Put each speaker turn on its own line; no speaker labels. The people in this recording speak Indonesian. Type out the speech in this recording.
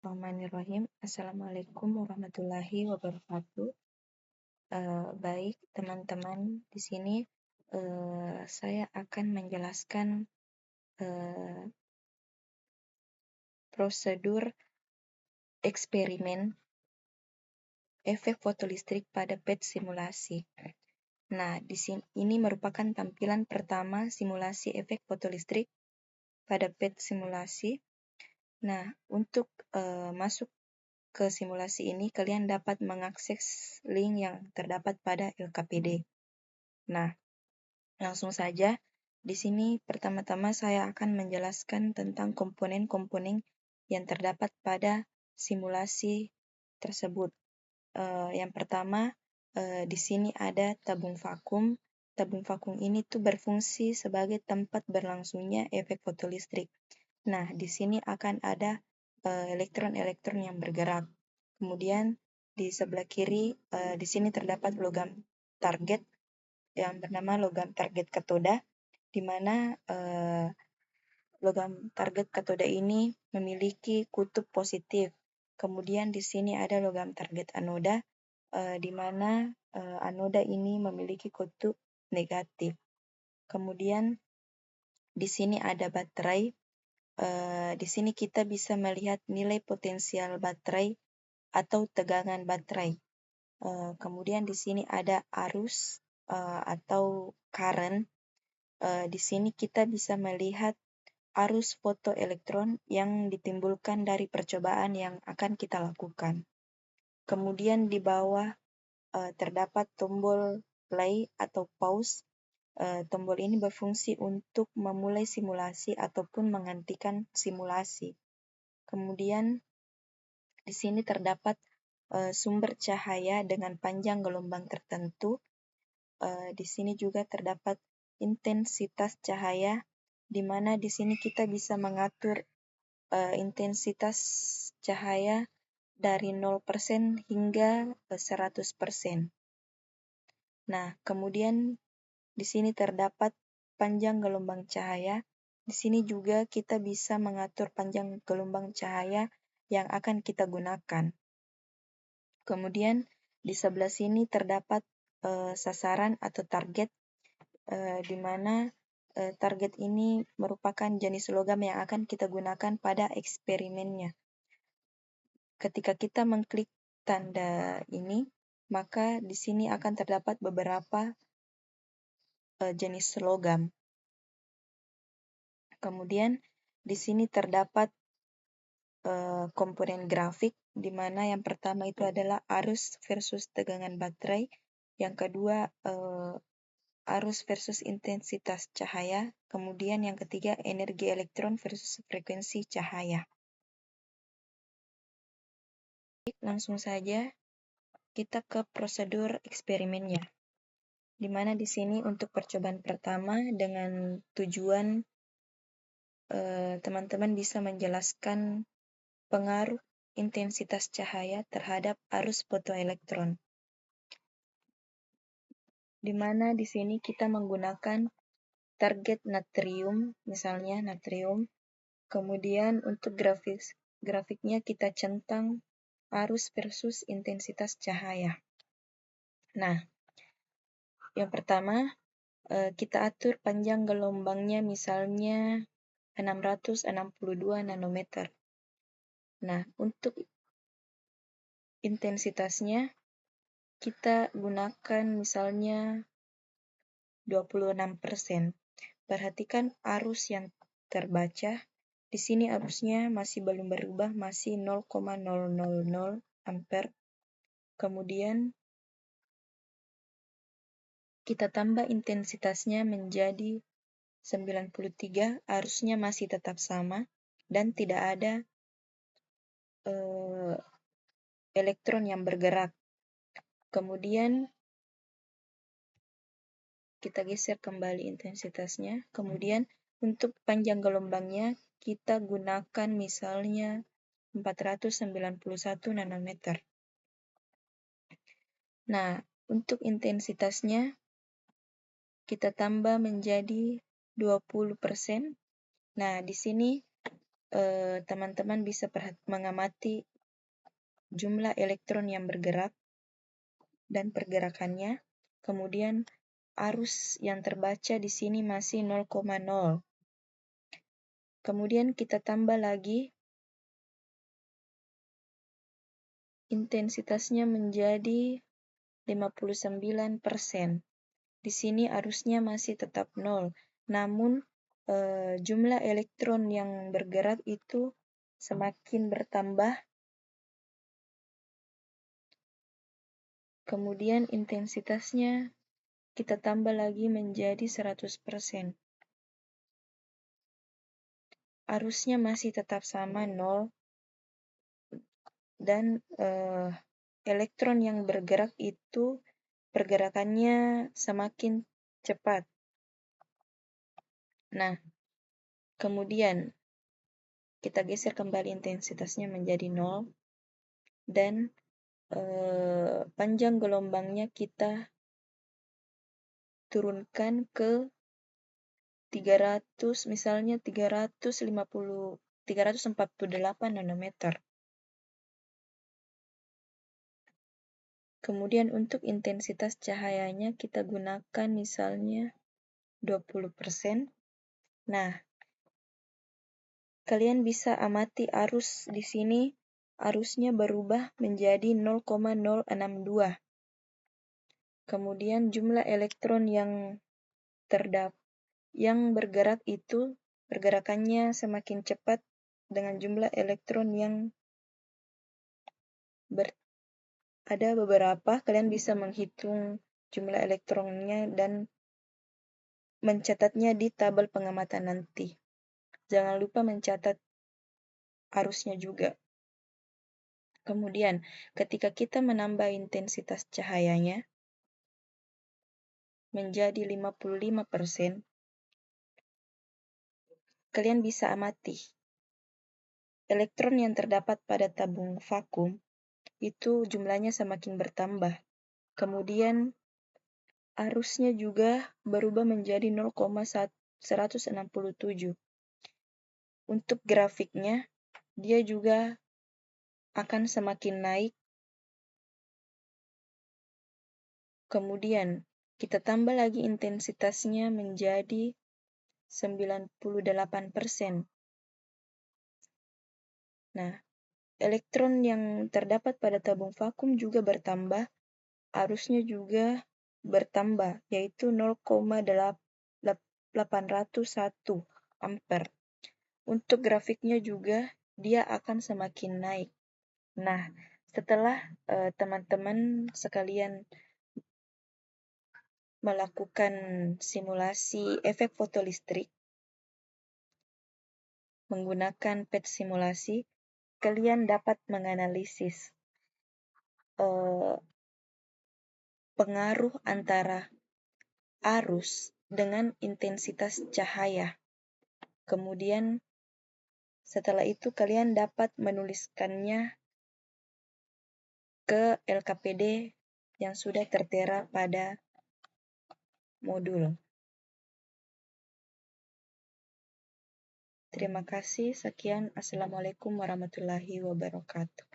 Bismillahirrahmanirrahim. Assalamualaikum warahmatullahi wabarakatuh. Baik, teman-teman, di sini saya akan menjelaskan prosedur eksperimen efek fotolistrik pada PET simulasi. Nah, di sini ini merupakan tampilan pertama simulasi efek fotolistrik pada PET simulasi. Nah, untuk masuk ke simulasi ini, kalian dapat mengakses link yang terdapat pada LKPD. Nah, langsung saja. Di sini pertama-tama saya akan menjelaskan tentang komponen-komponen yang terdapat pada simulasi tersebut. Yang pertama, di sini ada tabung vakum. Tabung vakum ini tuh berfungsi sebagai tempat berlangsungnya efek fotolistrik. Nah, di sini akan ada elektron-elektron yang bergerak. Kemudian di sebelah kiri, di sini terdapat logam target yang bernama logam target katoda, di mana logam target katoda ini memiliki kutub positif. Kemudian di sini ada logam target anoda, di mana anoda ini memiliki kutub negatif. Kemudian di sini ada baterai. Di sini kita bisa melihat nilai potensial baterai atau tegangan baterai. Kemudian di sini ada arus atau current. Di sini kita bisa melihat arus fotoelektron yang ditimbulkan dari percobaan yang akan kita lakukan. Kemudian di bawah terdapat tombol play atau pause. Tombol ini berfungsi untuk memulai simulasi ataupun menghentikan simulasi. Kemudian di sini terdapat sumber cahaya dengan panjang gelombang tertentu. Di sini juga terdapat intensitas cahaya, di mana di sini kita bisa mengatur intensitas cahaya dari 0% hingga 100%. Nah, kemudian di sini terdapat panjang gelombang cahaya. Di sini juga kita bisa mengatur panjang gelombang cahaya yang akan kita gunakan. Kemudian di sebelah sini terdapat sasaran atau target, di mana target ini merupakan jenis logam yang akan kita gunakan pada eksperimennya. Ketika kita mengklik tanda ini, maka di sini akan terdapat beberapa jenis logam. Kemudian di sini terdapat komponen grafik, di mana yang pertama itu adalah arus versus tegangan baterai, yang kedua arus versus intensitas cahaya, kemudian yang ketiga energi elektron versus frekuensi cahaya. Langsung saja kita ke prosedur eksperimennya, di mana di sini untuk percobaan pertama dengan tujuan teman-teman bisa menjelaskan pengaruh intensitas cahaya terhadap arus fotoelektron, di mana di sini kita menggunakan target natrium, misalnya natrium. Kemudian untuk grafiknya kita centang arus versus intensitas cahaya. Nah, yang pertama kita atur panjang gelombangnya misalnya 662 nanometer. Nah, untuk intensitasnya kita gunakan misalnya 26%. Perhatikan arus yang terbaca. Di sini arusnya masih belum berubah, masih 0,000 ampere. Kemudian kita tambah intensitasnya menjadi 93, arusnya masih tetap sama dan tidak ada elektron yang bergerak. Kemudian kita geser kembali intensitasnya. Kemudian untuk panjang gelombangnya kita gunakan misalnya 491 nanometer. Nah, untuk intensitasnya kita tambah menjadi 20%. Nah, di sini teman-teman bisa mengamati jumlah elektron yang bergerak dan pergerakannya. Kemudian arus yang terbaca di sini masih 0,0. Kemudian kita tambah lagi intensitasnya menjadi 59%. Di sini arusnya masih tetap 0, namun jumlah elektron yang bergerak itu semakin bertambah. Kemudian intensitasnya kita tambah lagi menjadi 100%. Arusnya masih tetap sama 0, dan elektron yang bergerak itu pergerakannya semakin cepat. Nah, kemudian kita geser kembali intensitasnya menjadi 0, dan panjang gelombangnya kita turunkan ke 348 nanometer. Kemudian untuk intensitas cahayanya kita gunakan misalnya 20%. Nah, kalian bisa amati arus di sini, arusnya berubah menjadi 0,062. Kemudian jumlah elektron yang bergerak itu pergerakannya semakin cepat dengan jumlah elektron yang ada beberapa. Kalian bisa menghitung jumlah elektronnya dan mencatatnya di tabel pengamatan nanti. Jangan lupa mencatat arusnya juga. Kemudian, ketika kita menambah intensitas cahayanya menjadi 55%, kalian bisa amati elektron yang terdapat pada tabung vakum itu jumlahnya semakin bertambah. Kemudian arusnya juga berubah menjadi 0,167. Untuk grafiknya, dia juga akan semakin naik. Kemudian kita tambah lagi intensitasnya menjadi 98%. Nah, elektron yang terdapat pada tabung vakum juga bertambah, arusnya juga bertambah, yaitu 0,801 ampere. Untuk grafiknya juga dia akan semakin naik. Nah, setelah teman-teman sekalian melakukan simulasi efek fotolistrik menggunakan PET simulasi, kalian dapat menganalisis pengaruh antara arus dengan intensitas cahaya. Kemudian setelah itu kalian dapat menuliskannya ke LKPD yang sudah tertera pada modul. Terima kasih. Sekian. Assalamualaikum warahmatullahi wabarakatuh.